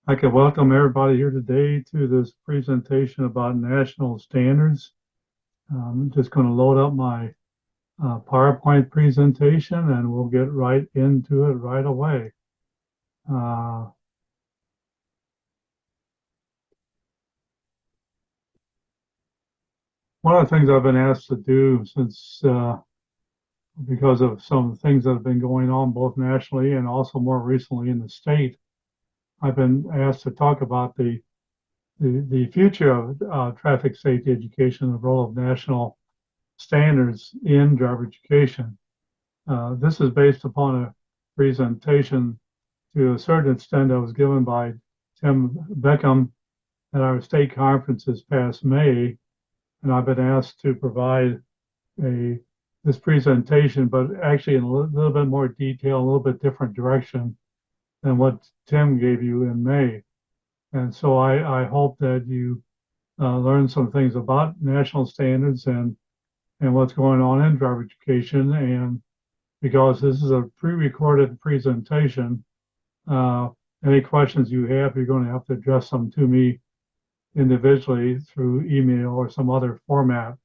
I can welcome everybody here today to this presentation about national standards. I'm just going to load up my PowerPoint presentation and we'll get right into it right away. Uh, One of the things I've been asked to do because of some things that have been going on both nationally and also more recently in the state, I've been asked to talk about the future of traffic safety education, the role of national standards in driver education. This is based upon a presentation to a certain extent that was given by Tim Beckham at our state conference this past May, and I've been asked to provide a this presentation, but actually in a little bit more detail, a little bit different direction than what Tim gave you in May. And so I hope that you learn some things about national standards and what's going on in driver education. And because this is a pre-recorded presentation, uh, any questions you have, you're going to have to address them to me individually through email or some other format.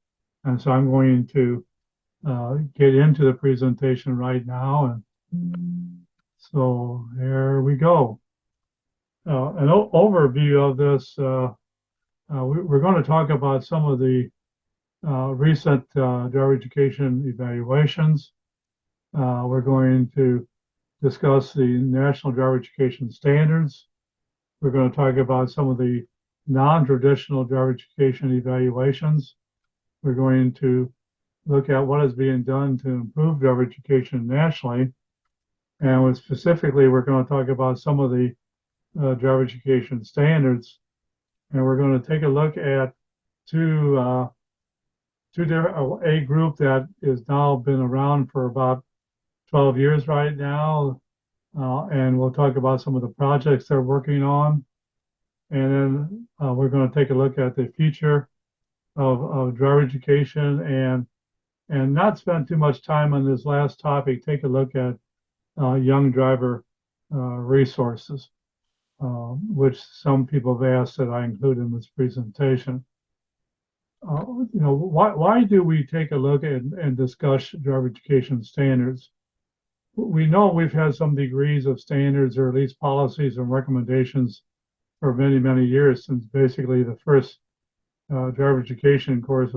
And so I'm going to get into the presentation right now. And so here we go. An overview of this, we're going to talk about some of the recent driver education evaluations. We're going to discuss the national driver education standards. We're going to talk about some of the non-traditional driver education evaluations. We're going to look at what is being done to improve driver education nationally. And specifically, we're going to talk about some of the driver education standards. And we're going to take a look at two different, a group that has now been around for about 12 years right now. And we'll talk about some of the projects they're working on. And then we're going to take a look at the future of driver education and not spend too much time on this last topic. Take a look at young driver resources, which some people have asked that I include in this presentation. Why do we take a look at and discuss driver education standards? We know we've had some degrees of standards or at least policies and recommendations for many, many years since basically the first driver education course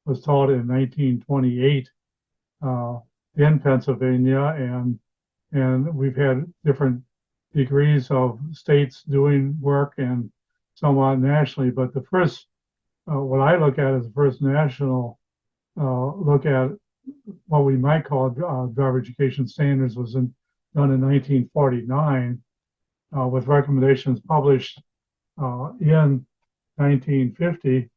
was taught in 1928 in Pennsylvania, and we've had different degrees of states doing work and somewhat nationally. But the first, what I look at as the first national look at what we might call driver education standards was done in 1949 with recommendations published in 1950.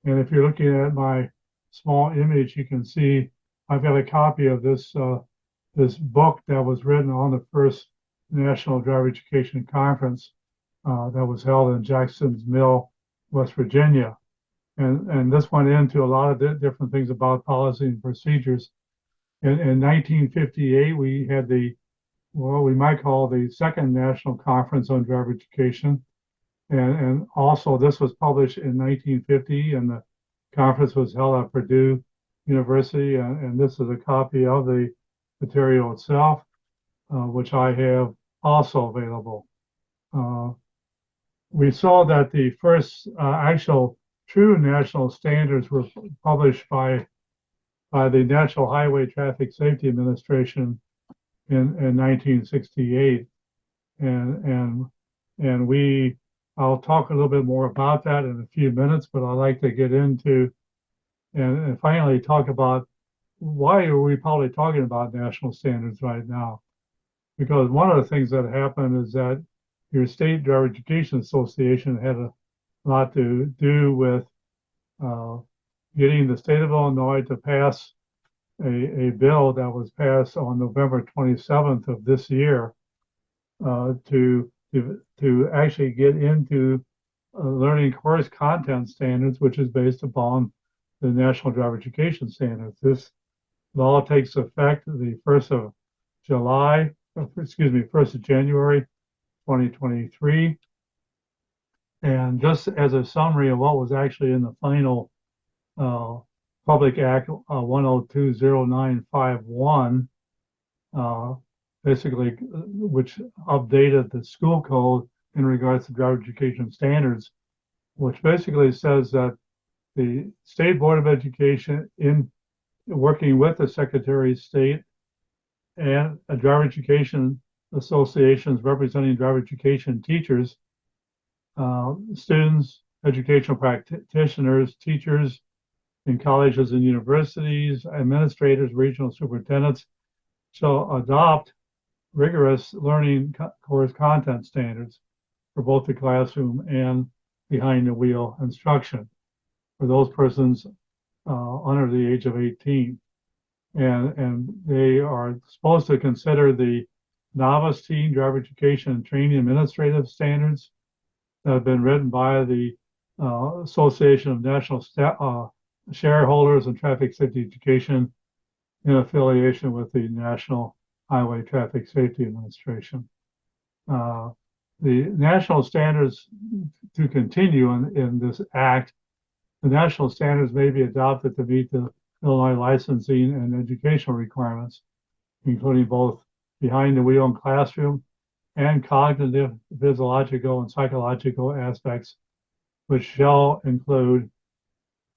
And if you're looking at my small image, you can see I've got a copy of this book that was written on the first National Driver Education Conference that was held in Jackson's Mill, West Virginia. And this went into a lot of different things about policy and procedures. In 1958, we had what we might call the second National Conference on Driver Education. And also this was published in 1950 and the conference was held at Purdue University. And this is a copy of the material itself, which I have also available. We saw that the first actual true national standards were published by the National Highway Traffic Safety Administration in 1968, and I'll talk a little bit more about that in a few minutes, but I'd like to get into and finally talk about why are we probably talking about national standards right now? Because one of the things that happened is that your state driver education association had a lot to do with getting the state of Illinois to pass a bill that was passed on November 27th of this year to actually get into learning course content standards, which is based upon the National Driver Education Standards. This law takes effect the 1st of July, excuse me, 1st of January 2023. And just as a summary of what was actually in the final uh, Public Act 1020951, uh, basically, which updated the school code in regards to driver education standards, which basically says that the State Board of Education, in working with the Secretary of State and driver education associations representing driver education teachers, students, educational practitioners, teachers in colleges and universities, administrators, regional superintendents, shall adopt rigorous learning course content standards for both the classroom and behind the wheel instruction for those persons under the age of 18. And they are supposed to consider the novice teen driver education and training administrative standards that have been written by the Association of National Shareholders in Traffic Safety Education in affiliation with the National Highway Traffic Safety Administration. Uh, the national standards to continue in this act, the national standards may be adopted to meet the Illinois licensing and educational requirements, including both behind the wheel and classroom and cognitive, physiological, and psychological aspects, which shall include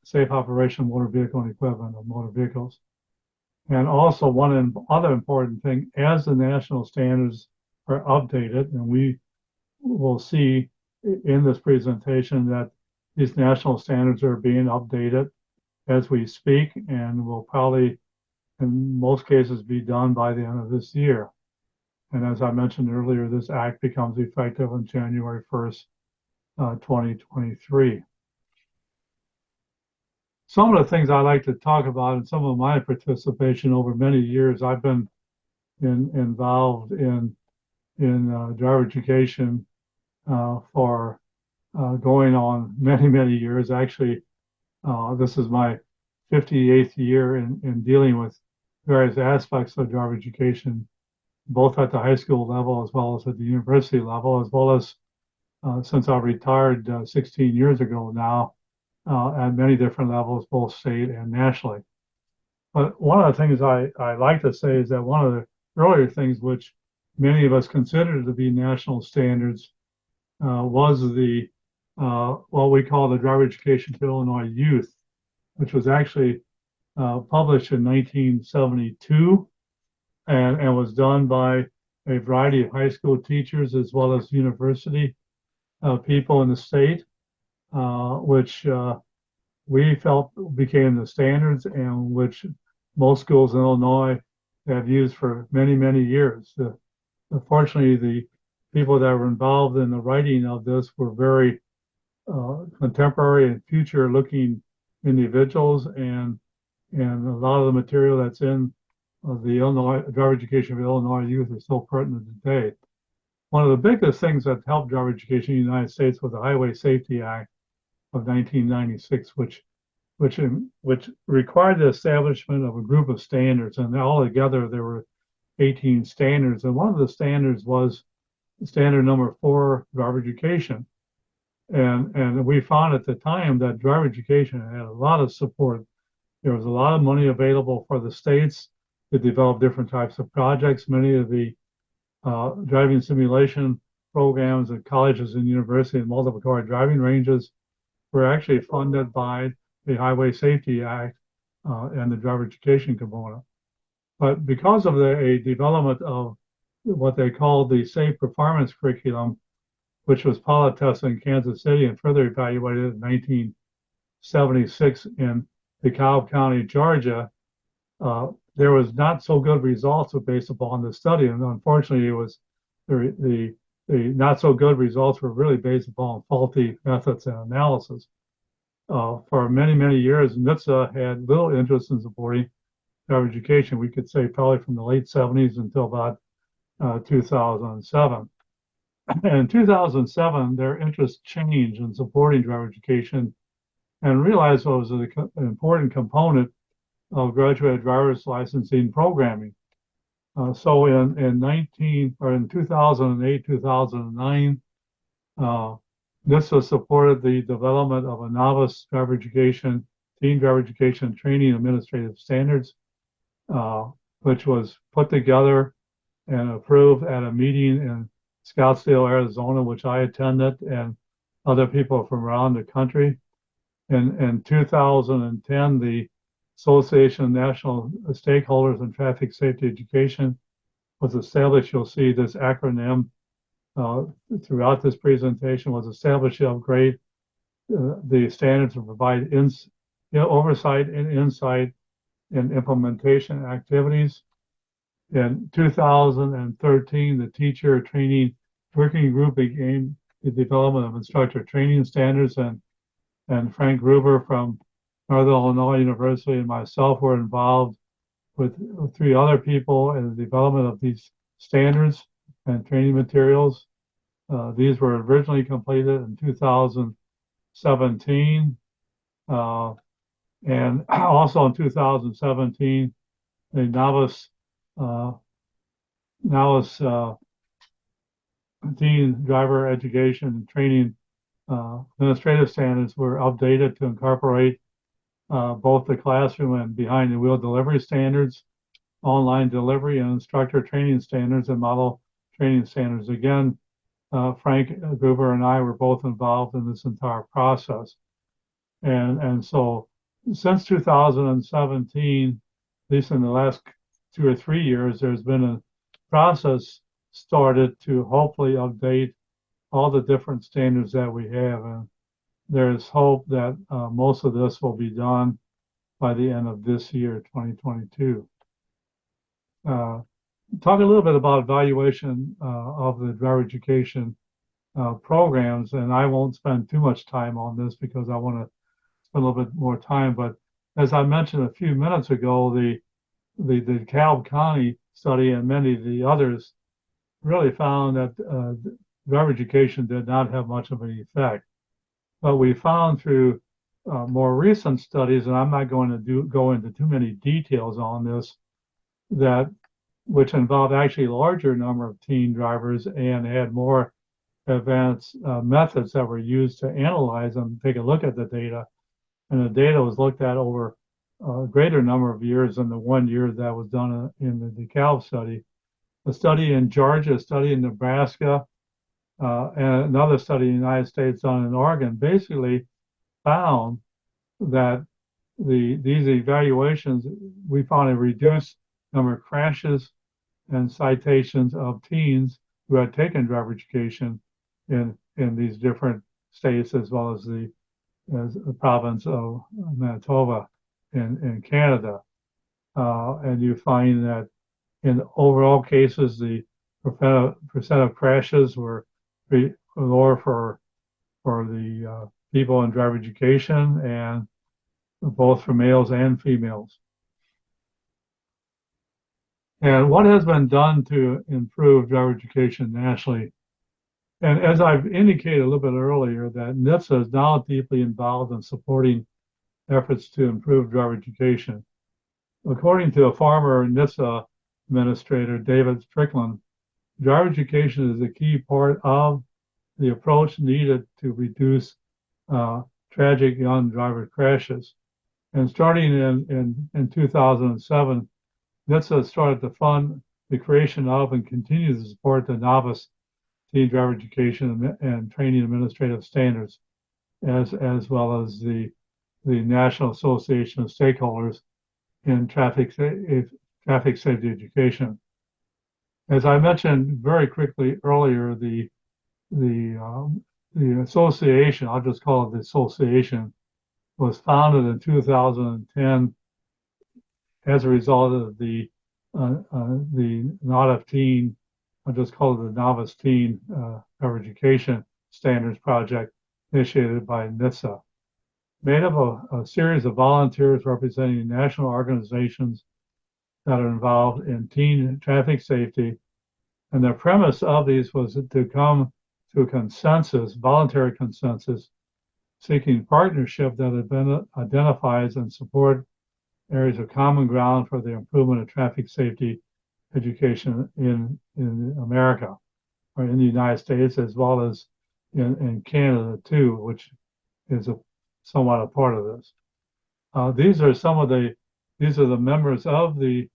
safe operation of motor vehicle and equipment of motor vehicles. And also one other important thing, as the national standards are updated, and we will see in this presentation that these national standards are being updated as we speak and will probably, in most cases, be done by the end of this year. And as I mentioned earlier, this act becomes effective on January 1st, 2023. Some of the things I like to talk about and some of my participation over many years, I've been involved in driver education for going on many years. Actually, this is my 58th year in dealing with various aspects of driver education, both at the high school level as well as at the university level, as well as since I retired 16 years ago now, at many different levels, both state and nationally. But one of the things I like to say is that one of the earlier things which many of us consider to be national standards was the what we call the Driver Education for Illinois Youth, which was actually published in 1972 and was done by a variety of high school teachers as well as university people in the state, which we felt became the standards and which most schools in Illinois have used for many years. Fortunately, the people that were involved in the writing of this were very contemporary and future-looking individuals, and a lot of the material that's in the Illinois Driver Education for Illinois Youth is still pertinent today. One of the biggest things that helped driver education in the United States was the Highway Safety Act of 1996, which required the establishment of a group of standards, and altogether there were 18 standards. And one of the standards was standard number 4, driver education. And we found at the time that driver education had a lot of support. There was a lot of money available for the states to develop different types of projects. Many of the driving simulation programs at colleges and universities and multiple car driving ranges were actually funded by the Highway Safety Act and the driver education component. But because of a development of what they called the Safe Performance Curriculum, which was pilot tested in Kansas City and further evaluated in 1976 in DeKalb County, Georgia, there was not so good results based upon the study. And unfortunately, it was the not so good results were really based upon faulty methods and analysis. For many years, NHTSA had little interest in supporting driver education. We could say probably from the late 70s until about 2007. And in 2007, their interest changed in supporting driver education and realized what was an important component of graduate driver's licensing programming. So in 2008, 2009, NHTSA supported the development of a novice driver education, teen driver education training administrative standards, uh, which was put together and approved at a meeting in Scottsdale, Arizona, which I attended, and other people from around the country. In 2010, the Association of National Stakeholders in Traffic Safety Education was established. You'll see this acronym uh, throughout this presentation was established to upgrade the standards and provide oversight and insight in implementation activities. In 2013, the teacher training working group began the development of instructor training standards, and Frank Gruber from Northern Illinois University and myself were involved with three other people in the development of these standards and training materials. These were originally completed in 2017. And also in 2017, the uh, novice teen driver education and training administrative standards were updated to incorporate both the classroom and behind the wheel delivery standards, online delivery and instructor training standards, and model training standards. Again, Frank Gruber and I were both involved in this entire process. And so since 2017, at least in the last 2 or 3 years, there's been a process started to hopefully update all the different standards that we have. And there's hope that most of this will be done by the end of this year, 2022. Talk a little bit about evaluation of the driver education programs, and I won't spend too much time on this because I want to spend a little bit more time. But as I mentioned a few minutes ago, the DeKalb County study and many of the others really found that driver education did not have much of an effect. But we found through more recent studies, and I'm not going to go into too many details on this, that which involved actually a larger number of teen drivers and had more advanced methods that were used to analyze and take a look at the data. And the data was looked at over a greater number of years than the 1 year that was done in the DeKalb study. A study in Georgia, a study in Nebraska, and another study in the United States done in Oregon basically found that these evaluations, we found a reduced number of crashes and citations of teens who had taken driver education in these different states, as well as the province of Manitoba in Canada. And you find that in overall cases, the percent of crashes were lower for the people in driver education, and both for males and females. And what has been done to improve driver education nationally? And as I've indicated a little bit earlier, that NHTSA is now deeply involved in supporting efforts to improve driver education. According to a former NHTSA administrator, David Strickland, driver education is a key part of the approach needed to reduce tragic young driver crashes. And starting in 2007, NHTSA started to fund the creation of and continues to support the novice teen driver education and training administrative standards, as well as the National Association of Stakeholders in Traffic Safety Education. As I mentioned very quickly earlier, the association, I'll just call it the association, was founded in 2010 as a result of the NOTF teen, I'll just call it the Novice Teen Driver Education Standards Project, initiated by NHTSA. Made up of a series of volunteers representing national organizations that are involved in teen traffic safety. And the premise of these was to come to a consensus, voluntary consensus, seeking partnership that identifies and support areas of common ground for the improvement of traffic safety education in America, or in the United States, as well as in Canada too, which is somewhat a part of this. These are some of the members of the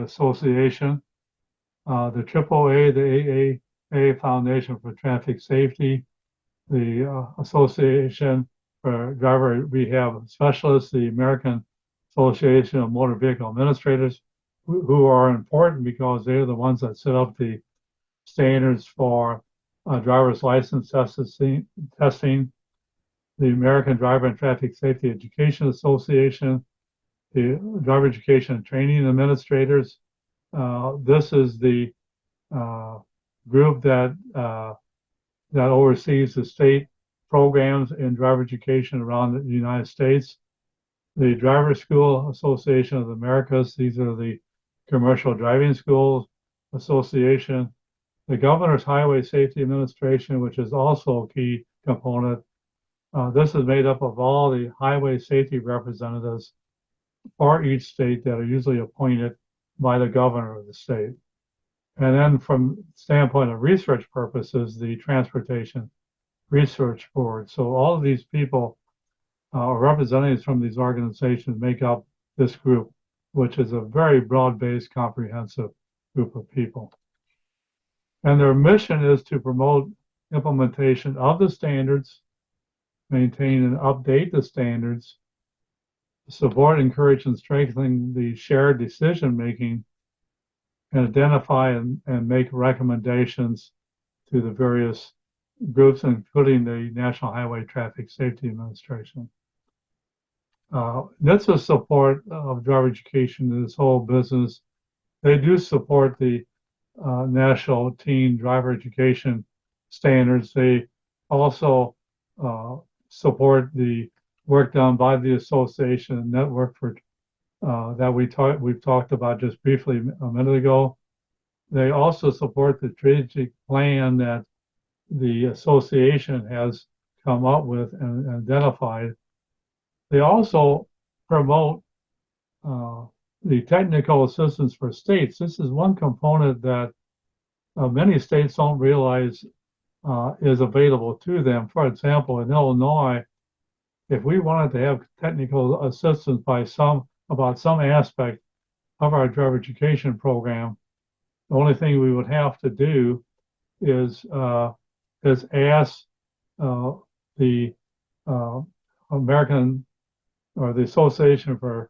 association, the AAA, the AAA Foundation for Traffic Safety, the Association for Driver Rehab Specialists, the American Association of Motor Vehicle Administrators, who are important because they're the ones that set up the standards for driver's license testing, the American Driver and Traffic Safety Education Association, the Driver Education and Training Administrators. This is the group that oversees the state programs in driver education around the United States. The Driver School Association of the Americas, these are the Commercial Driving Schools Association. The Governor's Highway Safety Administration, which is also a key component. This is made up of all the highway safety representatives for each state that are usually appointed by the governor of the state. And then from standpoint of research purposes, the Transportation Research Board. So all of these people or representatives from these organizations make up this group, which is a very broad-based, comprehensive group of people. And their mission is to promote implementation of the standards, maintain and update the standards, support, encourage, and strengthen the shared decision-making, and identify and make recommendations to the various groups, including the National Highway Traffic Safety Administration. NHTSA's support of driver education in this whole business, they do support the National Teen Driver Education Standards. They also support the work done by the association and network for that we've talked about just briefly a minute ago. They also support the strategic plan that the association has come up with and identified. They also promote the technical assistance for states. This is one component that many states don't realize is available to them. For example, in Illinois, if we wanted to have technical assistance about some aspect of our driver education program, the only thing we would have to do is ask the American or the Association for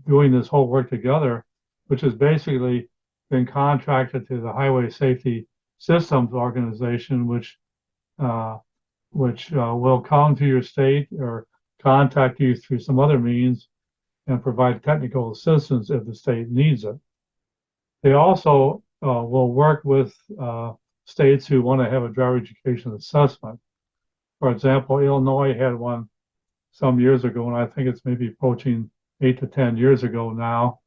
doing this whole work together, which has basically been contracted to the Highway Safety Systems Organization, which will come to your state or contact you through some other means and provide technical assistance if the state needs it. They also will work with states who want to have a driver education assessment. For example, Illinois had one some years ago, and I think it's maybe approaching 8 to 10 years ago now.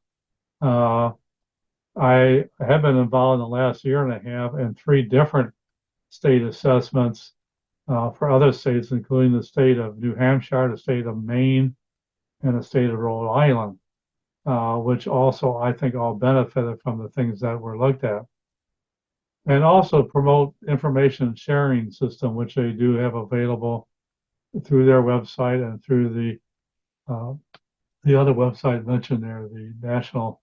I have been involved in the last year and a half in 3 different state assessments for other states, including the state of New Hampshire, the state of Maine, and the state of Rhode Island, which also I think all benefited from the things that were looked at. And also promote information sharing system, which they do have available through their website and through the other website mentioned there, the National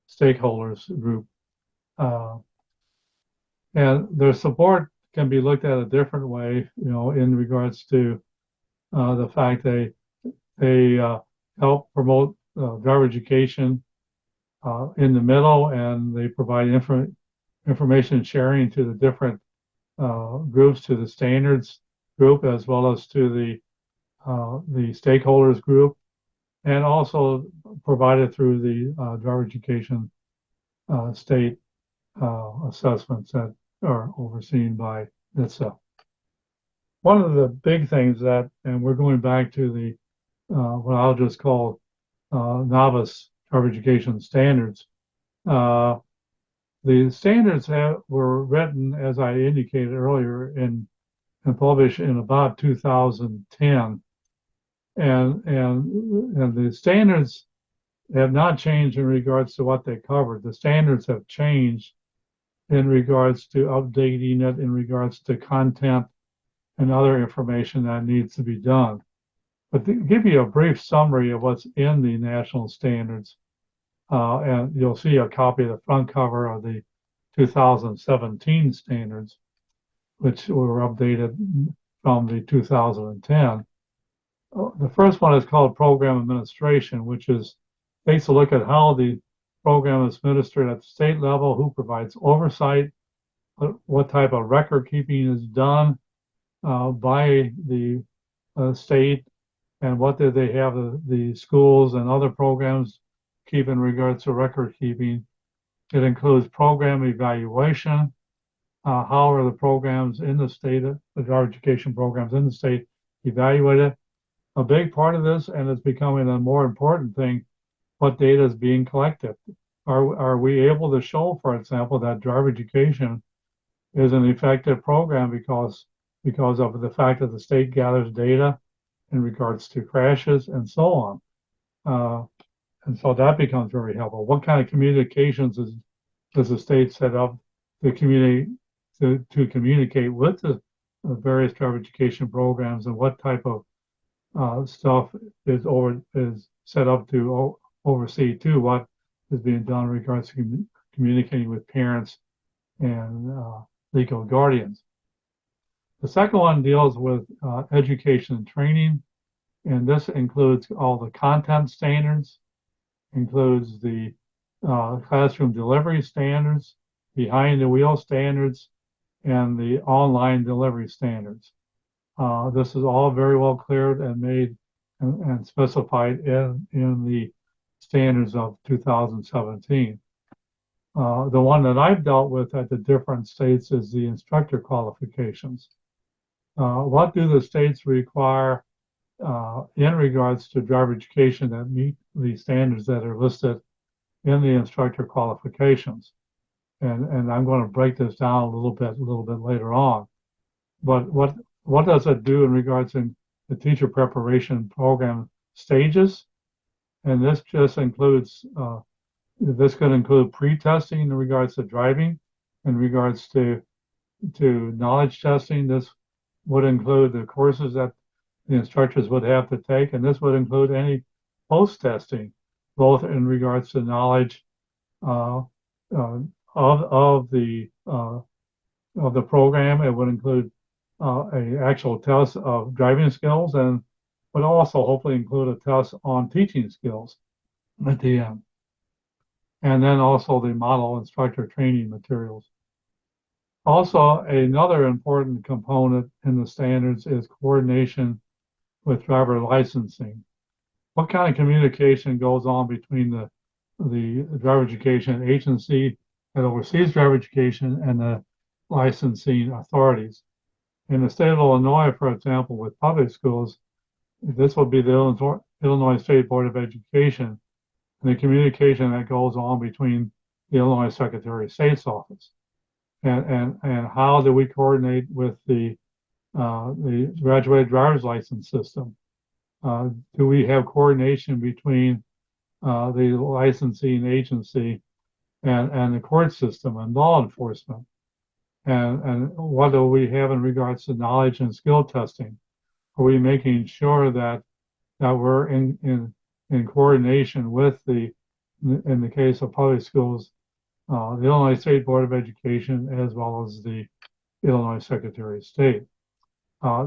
Stakeholders Group. And their support can be looked at a different way, in regards to the fact they help promote driver education in the middle, and they provide information sharing to the different groups, to the standards group as well as to the stakeholders group, and also provided through the driver education state assessments that are overseen by NHTSA. One of the big things and we're going back to the what I'll just call novice driver education standards. The standards were written, as I indicated earlier, and published in about 2010, and the standards have not changed in regards to what they covered. The standards have changed in regards to updating it, in regards to content and other information that needs to be done. But to give you a brief summary of what's in the national standards, and you'll see a copy of the front cover of the 2017 standards, which were updated from the 2010. The first one is called Program Administration, which takes a look at how the program is administered at the state level, who provides oversight, what type of record keeping is done by the state, and what do they have the schools and other programs keep in regards to record keeping. It includes program evaluation. How are the programs in the state, the higher education programs in the state evaluated? A big part of this, and it's becoming a more important thing, what data is being collected. Are we able to show, for example, that driver education is an effective program because of the fact that the state gathers data in regards to crashes and so on. And so that becomes very helpful. What kind of communications does the state set up to communicate with the various driver education programs, and what type of stuff is set up to oversee too what is being done in regards to communicating with parents and legal guardians. The second one deals with education and training, and this includes all the content standards, includes the classroom delivery standards, behind the wheel standards, and the online delivery standards. This is all very well cleared and made and specified in the standards of 2017. The one that I've dealt with at the different states is the instructor qualifications. What do the states require in regards to driver education that meet the standards that are listed in the instructor qualifications? And I'm going to break this down a little bit later on. But what does it do in regards to the teacher preparation program stages? And this just includes, this could include pre-testing in regards to driving, in regards to knowledge testing. This would include the courses that the instructors would have to take, and this would include any post-testing, both in regards to knowledge of the program. It would include a actual test of driving skills, and would also hopefully include a test on teaching skills at the end. And then also the model instructor training materials. Also, another important component in the standards is coordination with driver licensing. What kind of communication goes on between the driver education agency that oversees driver education and the licensing authorities? In the state of Illinois, for example, with public schools, this would be the Illinois State Board of Education, and the communication that goes on between the Illinois Secretary of State's office. And how do we coordinate with the graduated driver's license system? Do we have coordination between the licensing agency and the court system and law enforcement? And what do we have in regards to knowledge and skill testing? Are we making sure that we're in coordination with in the case of public schools, the Illinois State Board of Education, as well as the Illinois Secretary of State?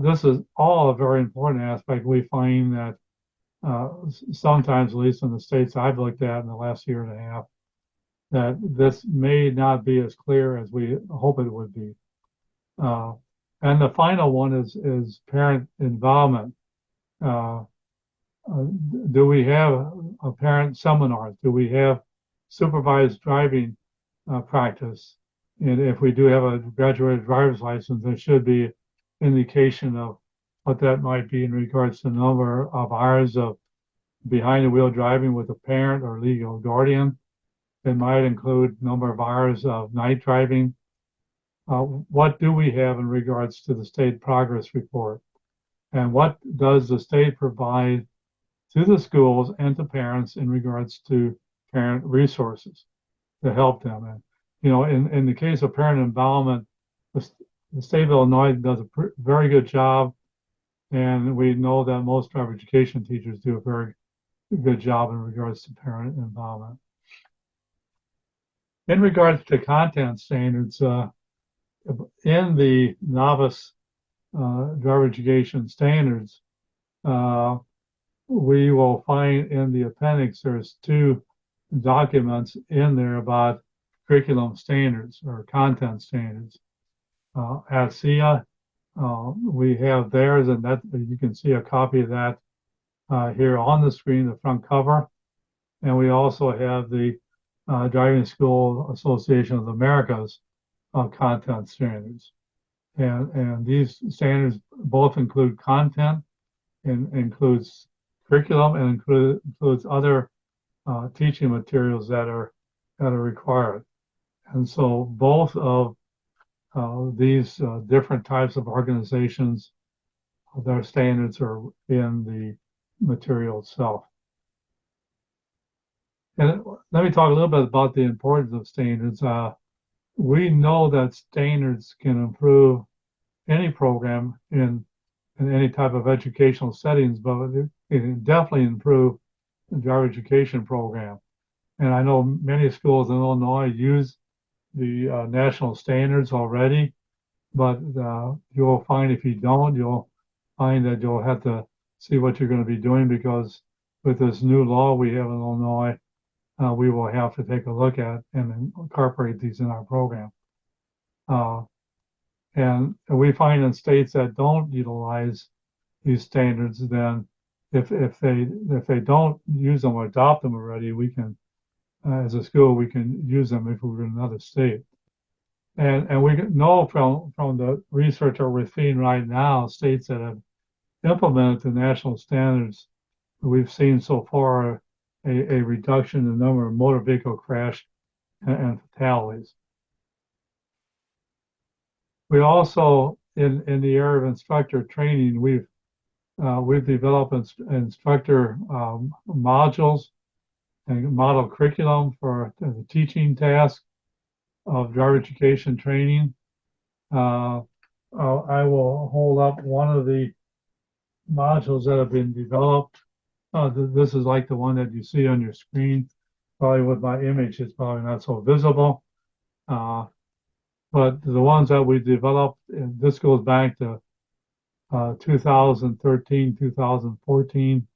This is all a very important aspect. We find that sometimes, at least in the states I've looked at in the last year and a half, that this may not be as clear as we hope it would be. And the final one is parent involvement. Do we have a parent seminars? Do we have supervised driving practice? And if we do have a graduated driver's license, there should be indication of what that might be in regards to the number of hours of behind the wheel driving with a parent or legal guardian. It might include number of hours of night driving. What do we have in regards to the state progress report? And what does the state provide to the schools and to parents in regards to parent resources to help them? in the case of parent involvement, the, the state of Illinois does a very good job, and we know that most driver education teachers do a very good job in regards to parent involvement. In regards to content standards, in the novice driver education standards, uh, we will find in the appendix there's two documents in there about curriculum standards or content standards. At SIA, we have theirs, and that you can see a copy of that here on the screen, the front cover. And we also have the Driving School Association of America's content standards. And these standards both include content and includes curriculum and includes other teaching materials that are required. And so both of these different types of organizations, their standards are in the material itself. And let me talk a little bit about the importance of standards. We know that standards can improve any program in any type of educational settings, but it can definitely improve the driver education program. And I know many schools in Illinois use the national standards already, but you'll find if you don't, you'll find that you'll have to see what you're going to be doing, because with this new law we have in Illinois, we will have to take a look at and incorporate these in our program. And we find in states that don't utilize these standards, then if they don't use them or adopt them already, we can, as a school, we can use them if we were in another state. And we know from the research that we're seeing right now, states that have implemented the national standards, we've seen so far a reduction in the number of motor vehicle crash and fatalities. We also, in the area of instructor training, we've developed instructor modules and model curriculum for the teaching task of driver education training. I will hold up one of the modules that have been developed. This is like the one that you see on your screen. Probably with my image, it's probably not so visible. But the ones that we developed, and this goes back to 2013, 2014,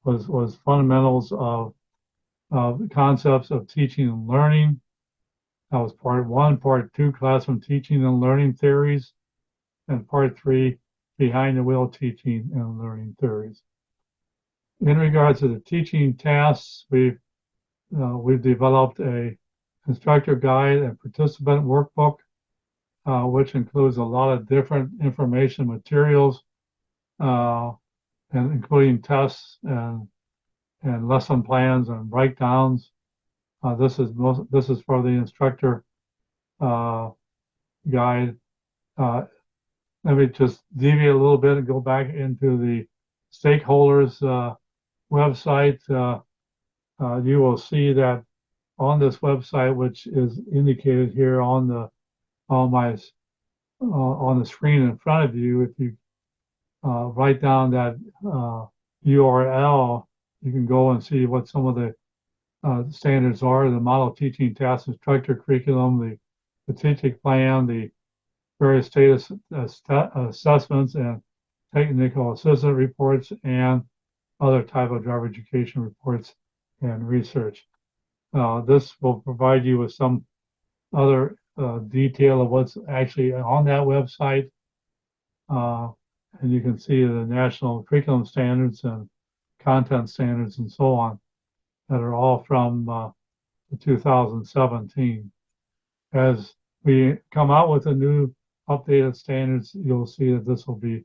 was fundamentals of concepts of teaching and learning. That was part one. Part two, classroom teaching and learning theories, and part three, behind the wheel teaching and learning theories. In regards to the teaching tasks, we've developed a instructor guide and participant workbook, which includes a lot of different information materials, and including tests and lesson plans and breakdowns. This is for the instructor guide. Let me just deviate a little bit and go back into the stakeholders website. You will see that on this website, which is indicated here on the screen in front of you, if you write down that URL, you can go and see what some of the standards are: the model teaching task instructor curriculum, the teaching plan, the various status assessments and technical assistant reports, and other type of driver education reports and research. This will provide you with some other detail of what's actually on that website. And you can see the national curriculum standards and content standards and so on that are all from 2017. As we come out with a new updated standards, you'll see that this will be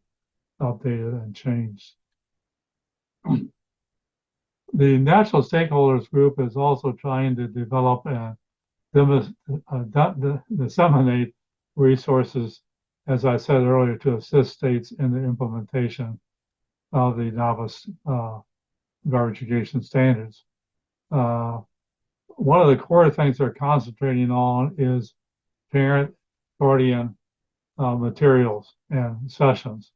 updated and changed. The National Stakeholders Group is also trying to develop and disseminate resources, as I said earlier, to assist states in the implementation of the novice driver education standards. one of the core things they're concentrating on is parent guardian materials and sessions.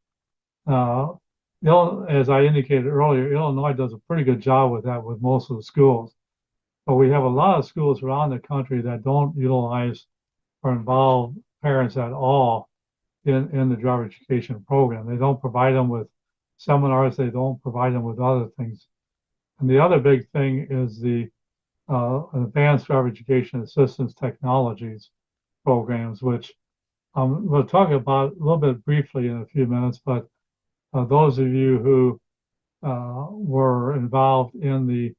Uh, as I indicated earlier, Illinois does a pretty good job with that with most of the schools. But we have a lot of schools around the country that don't utilize or involve parents at all in the driver education program. They don't provide them with seminars. They don't provide them with other things. And the other big thing is the advanced driver education assistance technologies programs, which we'll talk about a little bit briefly in a few minutes. But those of you who were involved in the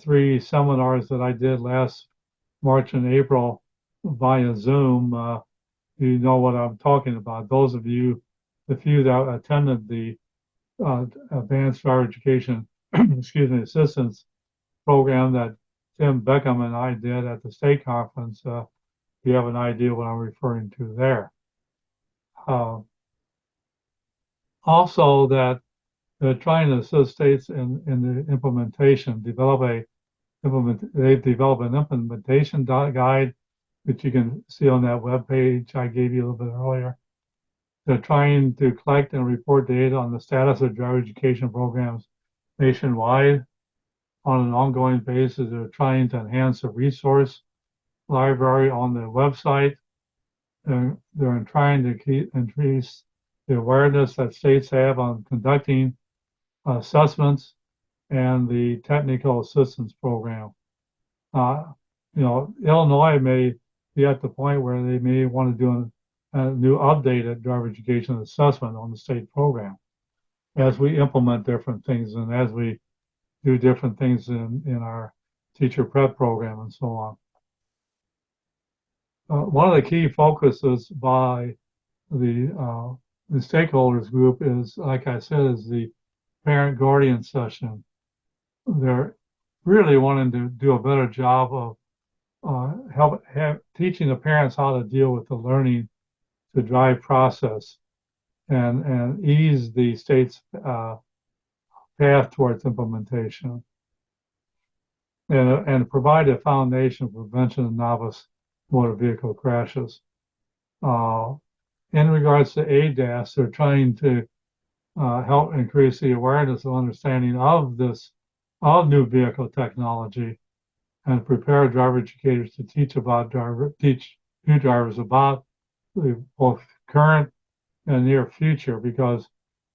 three seminars that I did last March and April via Zoom, you know what I'm talking about. Those of you, the few that attended the advanced driver education, excuse me, assistance program that Tim Beckham and I did at the state conference, you have an idea what I'm referring to there. Also, that they're trying to assist states in the implementation, they've developed an implementation guide that you can see on that web page I gave you a little bit earlier. They're trying to collect and report data on the status of driver education programs nationwide on an ongoing basis. They're trying to enhance the resource library on the website. They're trying to increase the awareness that states have on conducting assessments and the technical assistance program. Illinois may be at the point where they may want to do a new updated driver education assessment on the state program as we implement different things and as we do different things in our teacher prep program and so on. One of the key focuses by the stakeholders group is, like I said, is the parent guardian session. They're really wanting to do a better job of teaching the parents how to deal with the learning to drive process and ease the state's path towards implementation and provide a foundation for prevention of novice motor vehicle crashes. In regards to ADAS, they're trying to help increase the awareness and understanding of new vehicle technology and prepare driver educators to teach new drivers about both current and near future, because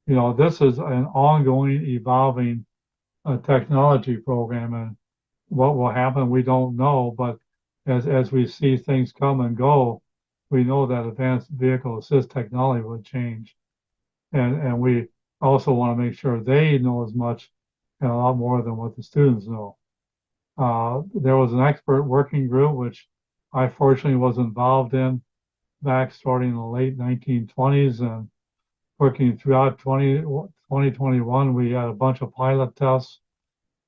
this is an ongoing evolving technology program, and what will happen we don't know, but as we see things come and go, we know that advanced vehicle assist technology will change, and we also want to make sure they know as much and a lot more than what the students know. There was an expert working group, which I fortunately was involved in back starting in the late 1920s and working throughout 2021. We had a bunch of pilot tests,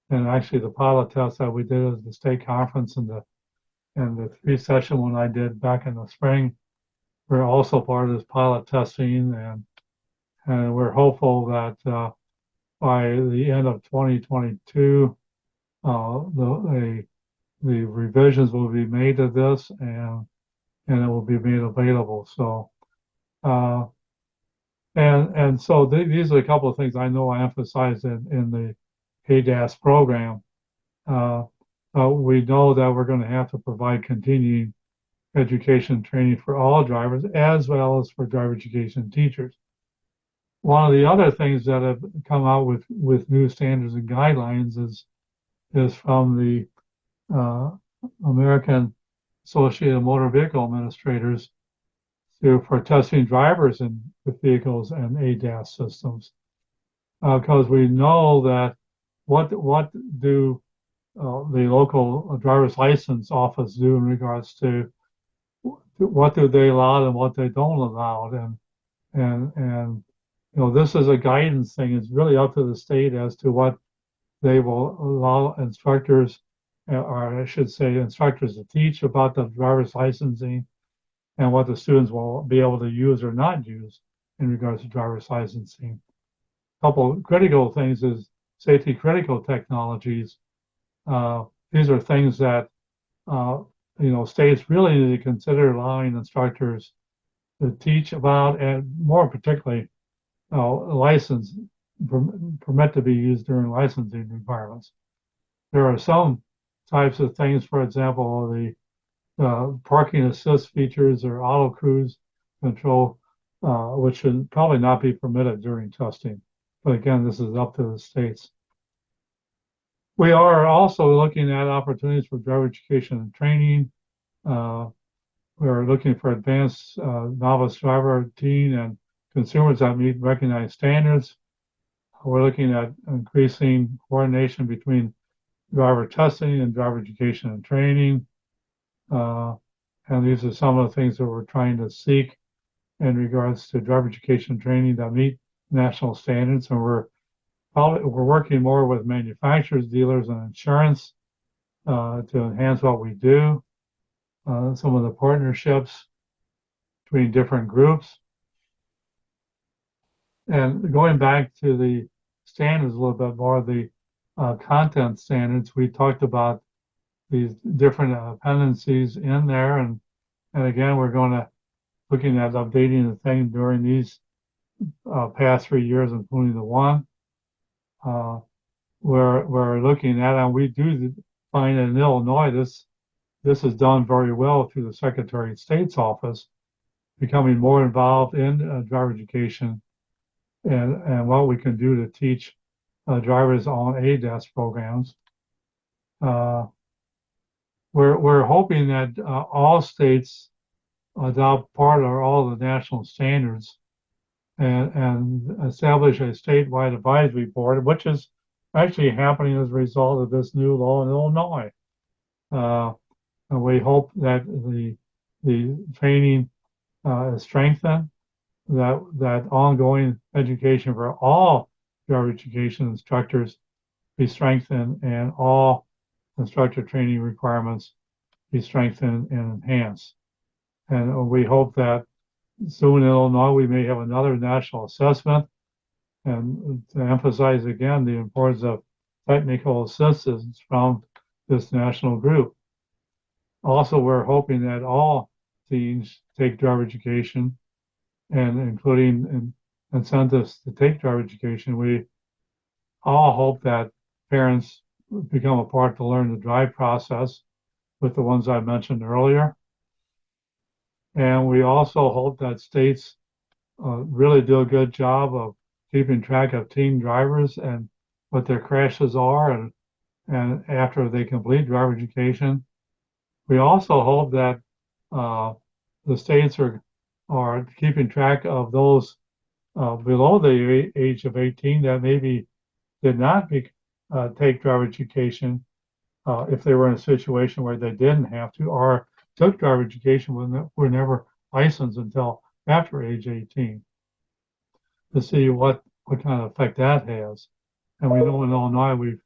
and actually the pilot tests that we did at the state conference and the three session one I did back in the spring were also part of this pilot testing, and we're hopeful that by the end of 2022, the revisions will be made to this, and it will be made available. So, so these are a couple of things I know I emphasized in the ADAS program. We know that we're going to have to provide continuing education training for all drivers as well as for driver education teachers. One of the other things that have come out with new standards and guidelines is from the American Associated Motor Vehicle Administrators for testing drivers with vehicles and ADAS systems. Because we know that what do the local driver's license office do in regards to what do they allow and what they don't allow, and this is a guidance thing. It's really up to the state as to what they will allow instructors, or I should say instructors, to teach about the driver's licensing and what the students will be able to use or not use in regards to driver's licensing. A couple critical things is safety critical technologies. These are things that uh, states really need to consider allowing instructors to teach about and more particularly license permit to be used during licensing requirements. There are some types of things, for example, the parking assist features or auto cruise control, which should probably not be permitted during testing. But again, this is up to the states. We are also looking at opportunities for driver education and training. Uh, we're looking for advanced novice driver teen and consumers that meet recognized standards. We're looking at increasing coordination between driver testing and driver education and training. Uh, and these are some of the things that we're trying to seek in regards to driver education and training that meet national standards. And we're working more with manufacturers, dealers, and insurance to enhance what we do. Some of the partnerships between different groups. And going back to the standards a little bit more, the content standards, we talked about these different dependencies in there. And again, we're going to looking at updating the thing during these past 3 years, including the one. We're looking at, and we do find in Illinois, this is done very well through the Secretary of State's office, becoming more involved in driver education and what we can do to teach drivers on ADAS programs. We're hoping that all states adopt part or all the national standards and establish a statewide advisory board, which is actually happening as a result of this new law in Illinois. And we hope that the training is strengthened, that ongoing education for all driver education instructors be strengthened, and all instructor training requirements be strengthened and enhanced. And we hope that soon in Illinois we may have another national assessment, and to emphasize again the importance of technical assistance from this national group. Also, we're hoping that all teens take driver education, and including incentives to take driver education. We all hope that parents become a part to learn the drive process with the ones I mentioned earlier. And we also hope that states really do a good job of keeping track of teen drivers and what their crashes are, and after they complete driver education. We also hope that the states are keeping track of those below the age of 18 that maybe did not take driver education if they were in a situation where they didn't have to, or took driver education when were never licensed until after age 18, to see what kind of effect that has. And we know in Illinois we've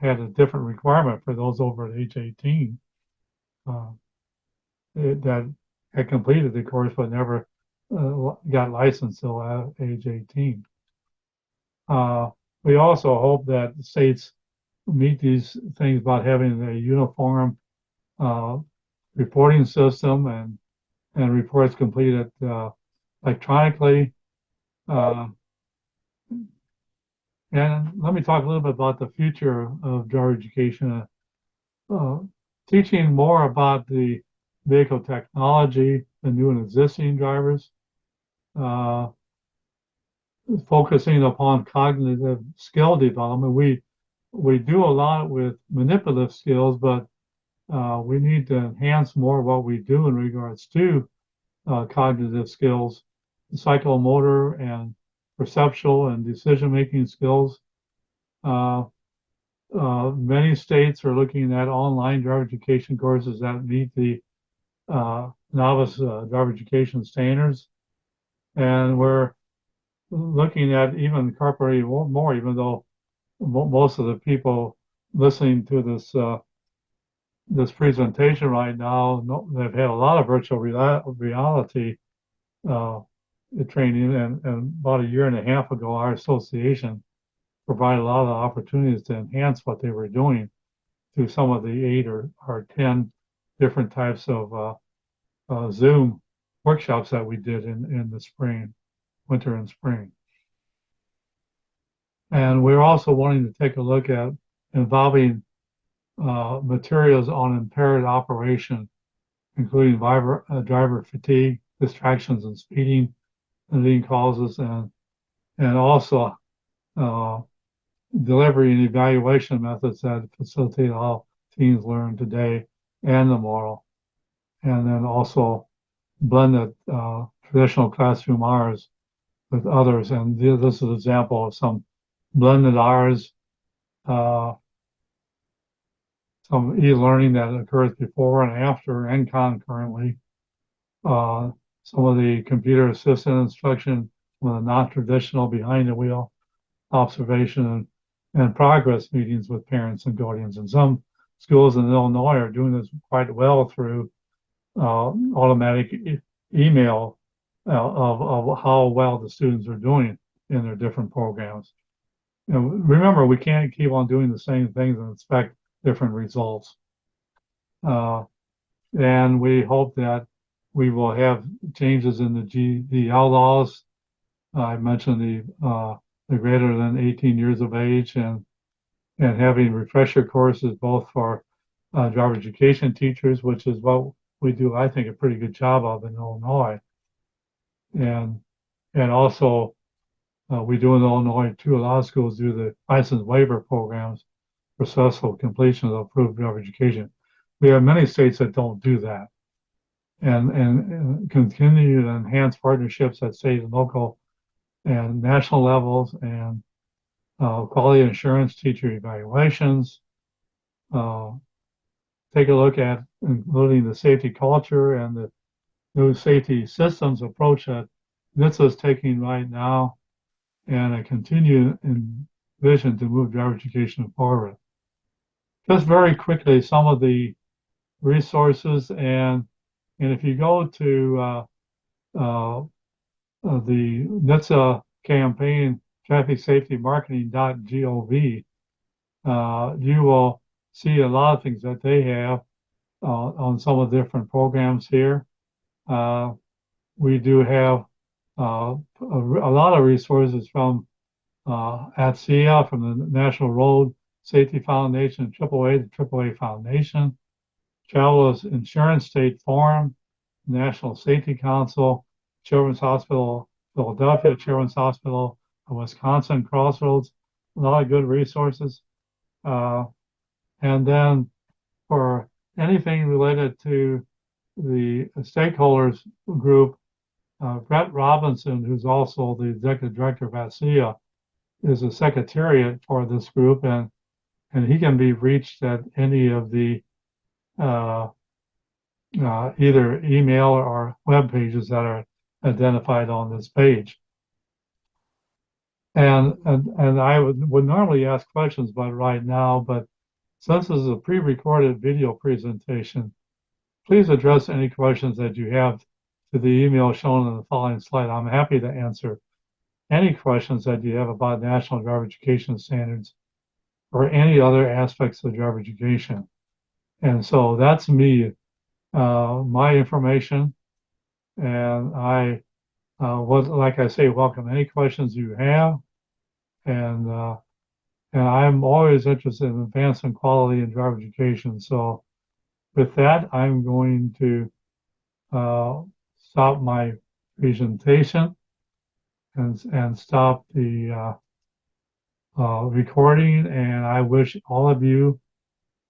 had a different requirement for those over age 18 that had completed the course but never got licensed until age 18. We also hope that states meet these things about having a uniform reporting system and reports completed electronically. And let me talk a little bit about the future of driver education. Teaching more about the vehicle technology, the new and existing drivers, focusing upon cognitive skill development. We do a lot with manipulative skills, but we need to enhance more what we do in regards to cognitive skills, psychomotor and perceptual and decision-making skills. Many states are looking at online driver education courses that meet the novice driver education standards. And we're looking at even incorporating more, even though most of the people listening to this presentation right now, they've had a lot of virtual reality training, and about a year and a half ago, our association provided a lot of opportunities to enhance what they were doing through some of the 8 or 10 different types of Zoom workshops that we did in the spring, winter and spring. And we're also wanting to take a look at involving materials on impaired operation, including driver fatigue, distractions and speeding, and leading causes, and also uh, delivery and evaluation methods that facilitate how teens learn today and tomorrow. And then also blended traditional classroom hours with others. And this is an example of some blended hours, uh, some e-learning that occurs before and after and concurrently. Uh, some of the computer assisted instruction, some of the non-traditional behind the wheel observation and progress meetings with parents and guardians. And some schools in Illinois are doing this quite well through automatic email of how well the students are doing in their different programs. You know, remember, we can't keep on doing the same things and expect different results. Uh, and we hope that we will have changes in the GDL laws. I mentioned the greater than 18 years of age and having refresher courses both for driver education teachers, which is what we do, I think, a pretty good job of in Illinois. And also we do in Illinois too. A lot of schools do the license waiver programs for successful completion of approved driver education. We have many states that don't do that, and continue to enhance partnerships at state and local and national levels, and quality assurance, teacher evaluations. Take a look at including the safety culture and the new safety systems approach that NHTSA is taking right now, and a continued vision to move driver education forward. Just very quickly, some of the resources, and if you go to the NHTSA campaign, trafficsafetymarketing.gov, you will see a lot of things that they have on some of the different programs here. We do have a lot of resources from ATSEA, from the National Road Safety Foundation, AAA, the AAA Foundation, Travelers Insurance State Forum, National Safety Council, Children's Hospital Philadelphia, Children's Hospital of Wisconsin, Crossroads, a lot of good resources. And then for anything related to the stakeholders group, Brett Robinson, who's also the executive director of ASEA, is a secretariat for this group, and he can be reached at any of the either email or web pages that are identified on this page. And I would normally ask questions about right now, but since this is a pre-recorded video presentation, please address any questions that you have to the email shown in the following slide. I'm happy to answer any questions that you have about national driver education standards or any other aspects of driver education. And so that's me, my information. And I would, like I say, welcome any questions you have. And I'm always interested in advancing quality in driver education. So with that, I'm going to stop my presentation and stop the recording. And I wish all of you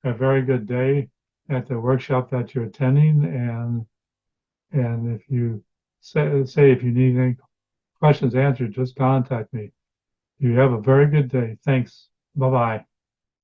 a very good day at the workshop that you're attending. And if you say if you need any questions answered, just contact me. You have a very good day. Thanks. Bye-bye.